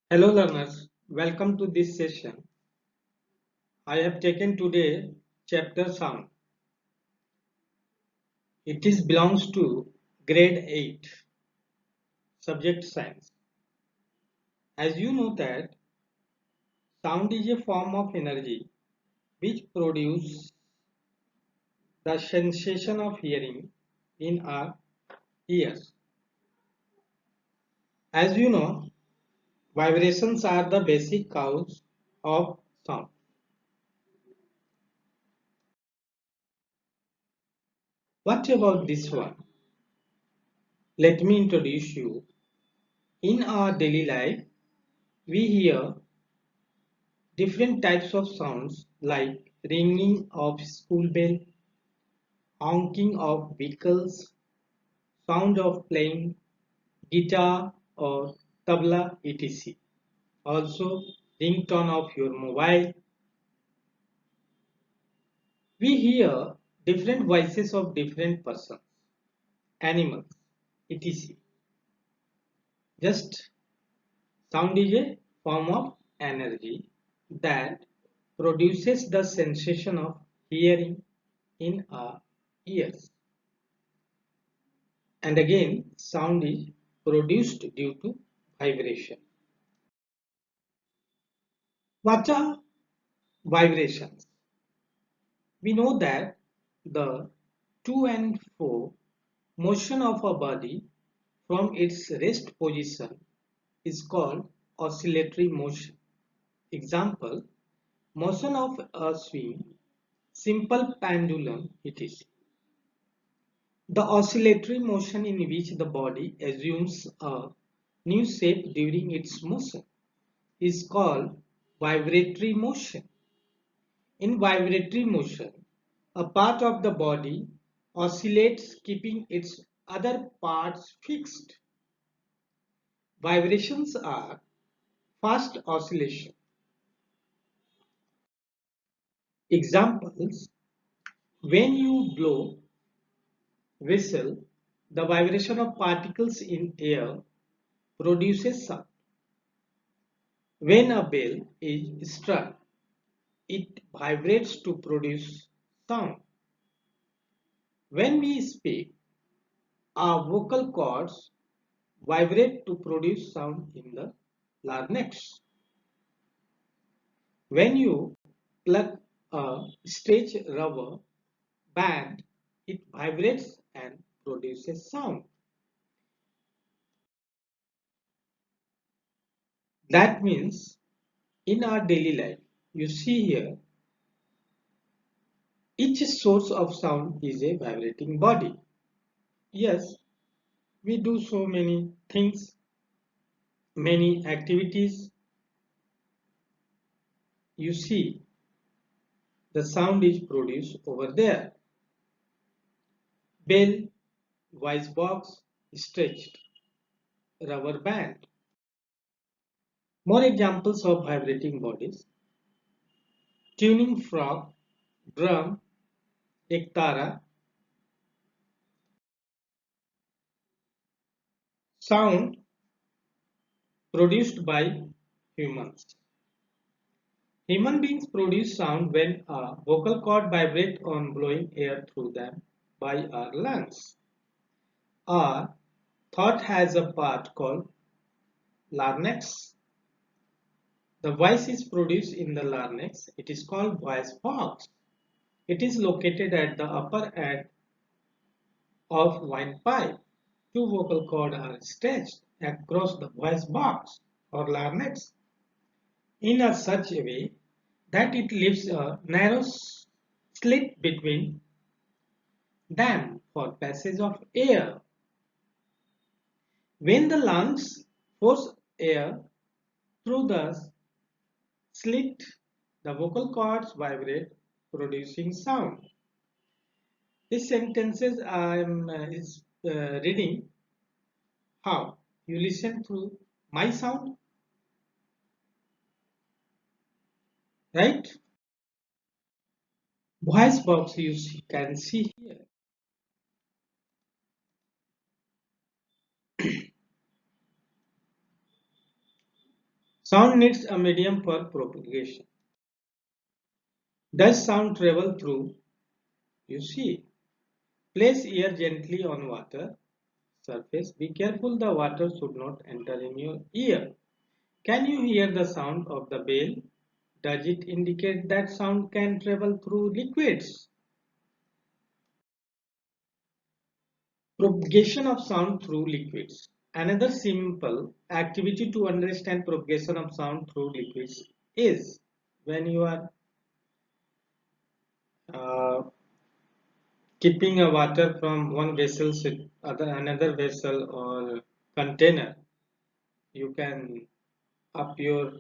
Hello learners, welcome to this session. I have taken today chapter sound. It is belongs to grade 8 subject science. As you know that sound is a form of energy which produces the sensation of hearing in our ears. As you know, vibrations are the basic cause of sound. What about this one? Let me introduce you. In our daily life, we hear different types of sounds like ringing of school bell, honking of vehicles, sound of playing guitar or tabla etc. Also ringtone of your mobile. We hear different voices of different persons, animals etc. Just sound is a form of energy that produces the sensation of hearing in our ears. And again, sound is produced due to vibration. What are vibrations? We know that the to and fro motion of a body from its rest position is called oscillatory motion. Example, motion of a swing, simple pendulum etc. The oscillatory motion in which the body assumes a new shape during its motion is called vibratory motion. In vibratory motion, a part of the body oscillates keeping its other parts fixed. Vibrations are fast oscillation. Examples, when you blow whistle, the vibration of particles in air produces sound. When a bell is struck, it vibrates to produce sound. When we speak, our vocal cords vibrate to produce sound in the larynx. When you plug a stretch rubber band, it vibrates and produces sound. That means in our daily life, you see here, each source of sound is a vibrating body. Yes, we do so many things, many activities. You see, the sound is produced over there. Bell, voice box, stretched rubber band. More examples of vibrating bodies: tuning frog, drum, ektara. Sound produced by humans. Human beings produce sound when a vocal cord vibrates on blowing air through them by our lungs. Our throat has a part called larynx. The voice is produced in the larynx. It is called voice box. It is located at the upper end of windpipe. Two vocal cords are stretched across the voice box or larynx in a such a way that it leaves a narrow slit between them for passage of air. When the lungs force air through the slit, the vocal cords vibrate, producing sound. This sentences I am reading. How? You listen through my sound, right? Voice box you can see here. Sound needs a medium for propagation. Does sound travel through? You see. Place ear gently on water surface. Be careful the water should not enter in your ear. Can you hear the sound of the bell? Does it indicate that sound can travel through liquids? Propagation of sound through liquids. Another simple activity to understand propagation of sound through liquids is when you are uh, keeping a water from one vessel to another vessel or container, you can up your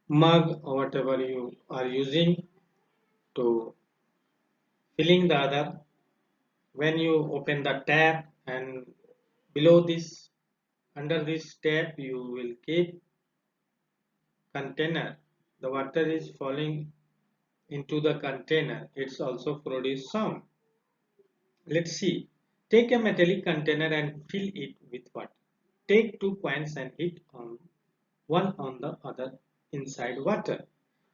mug or whatever you are using to filling the other. When you open the tap and below this, under this tap, you will keep container. The water is falling into the container. It's also produce sound. Let's see. Take a metallic container and fill it with water. Take 2 coins and hit on one on the other inside water.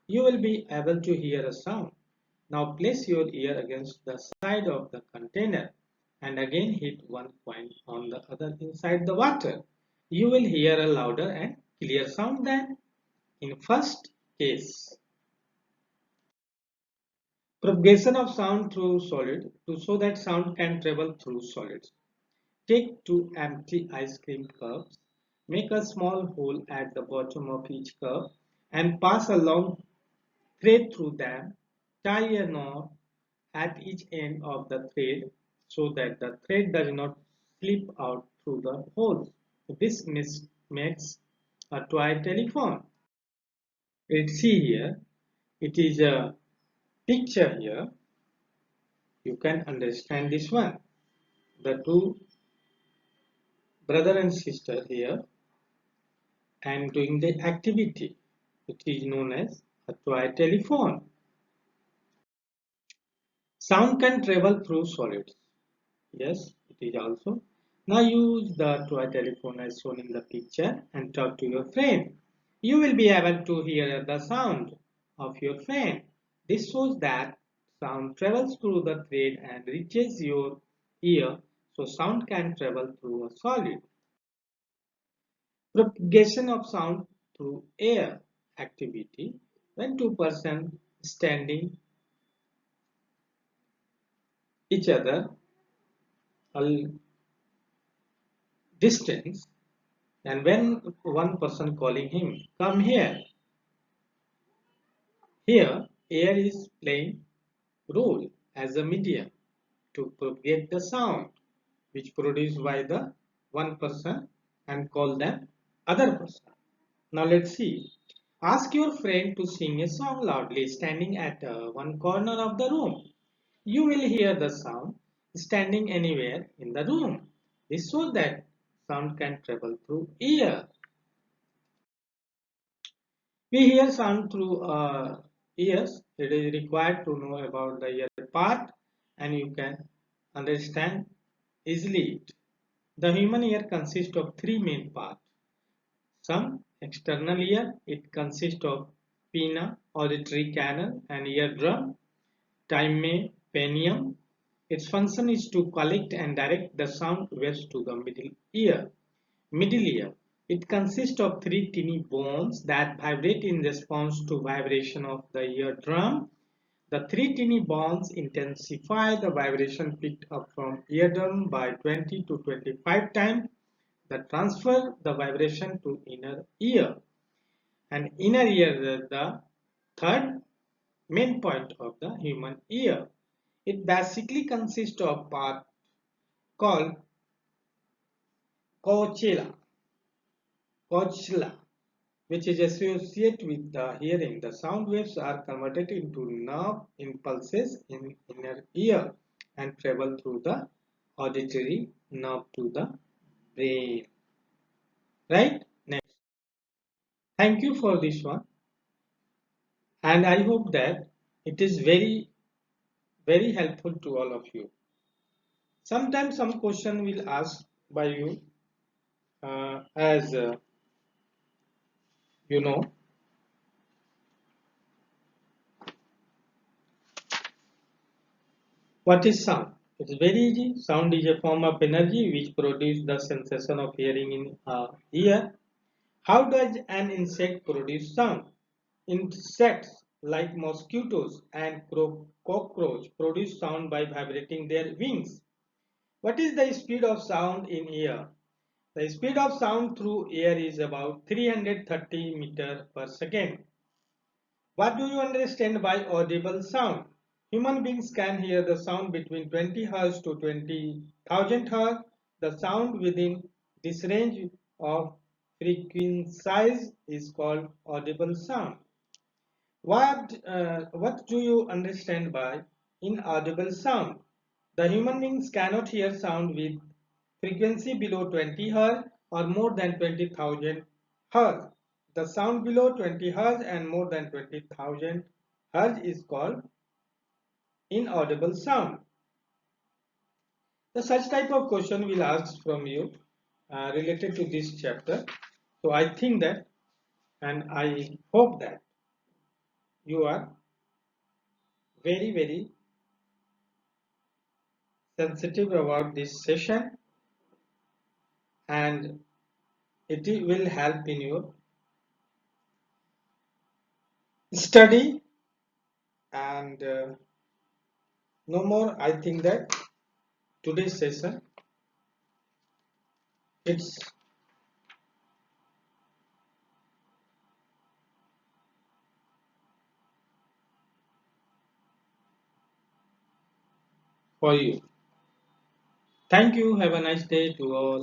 You will be able to hear a sound. Now place your ear against the side of the container and again hit 1 coin on the other inside the water. You will hear a louder and clear sound than in first case. Propagation of sound through solid to show that sound can travel through solids. Take 2 empty ice cream cups, make a small hole at the bottom of each cup and pass a long thread through them. Tie a knot at each end of the thread so that the thread does not slip out through the holes. This makes a toy telephone. Let's see here. It is a picture here. You can understand this one. The two brother and sister here and doing the activity which is known as a toy telephone. Sound can travel through solids. Yes, it is also. Now use the toy telephone as shown in the picture and talk to your friend. You will be able to hear the sound of your friend. This shows that sound travels through the thread and reaches your ear, so sound can travel through a solid. Propagation of sound through air activity. When two persons standing each other a distance and when one person calling him, come here. Here, air is playing role as a medium to propagate the sound which produced by the one person and call them other person. Now let's see. Ask your friend to sing a song loudly standing at one corner of the room. You will hear the sound standing anywhere in the room. This shows that sound can travel through ear. We hear sound through ears. It is required to know about the ear part and you can understand easily it. The human ear consists of three main parts. Some external ear, it consists of pinna, auditory canal and eardrum, tympanum. Its function is to collect and direct the sound waves to the middle ear. Middle ear. It consists of three tiny bones that vibrate in response to vibration of the eardrum. The three tiny bones intensify the vibration picked up from eardrum by 20 to 25 times that transfer the vibration to inner ear. And inner ear is the third main point of the human ear. It basically consists of part called cochlear, cochlear, which is associated with the hearing. The sound waves are converted into nerve impulses in inner ear and travel through the auditory nerve to the brain. Right? Next. Thank you for this one. And I hope that it is very helpful to all of you. Sometimes some question will ask by you as You know what is sound? It's very easy. Sound is a form of energy which produces the sensation of hearing in our ear. How does an insect produce sound? Insects like mosquitoes and cockroach produce sound by vibrating their wings. What is the speed of sound in air? The speed of sound through air is about 330 meters per second. What do you understand by audible sound? Human beings can hear the sound between 20 Hz to 20,000 Hz. The sound within this range of frequencies is called audible sound. What do you understand by inaudible sound? The human beings cannot hear sound with frequency below 20 Hz or more than 20,000 Hz. The sound below 20 Hz and more than 20,000 Hz is called inaudible sound. The such type of question will ask from you related to this chapter. So I think that and I hope that you are very sensitive about this session and it will help in your study and no more. I think that today's session it's for you. Thank you. Have a nice day to all.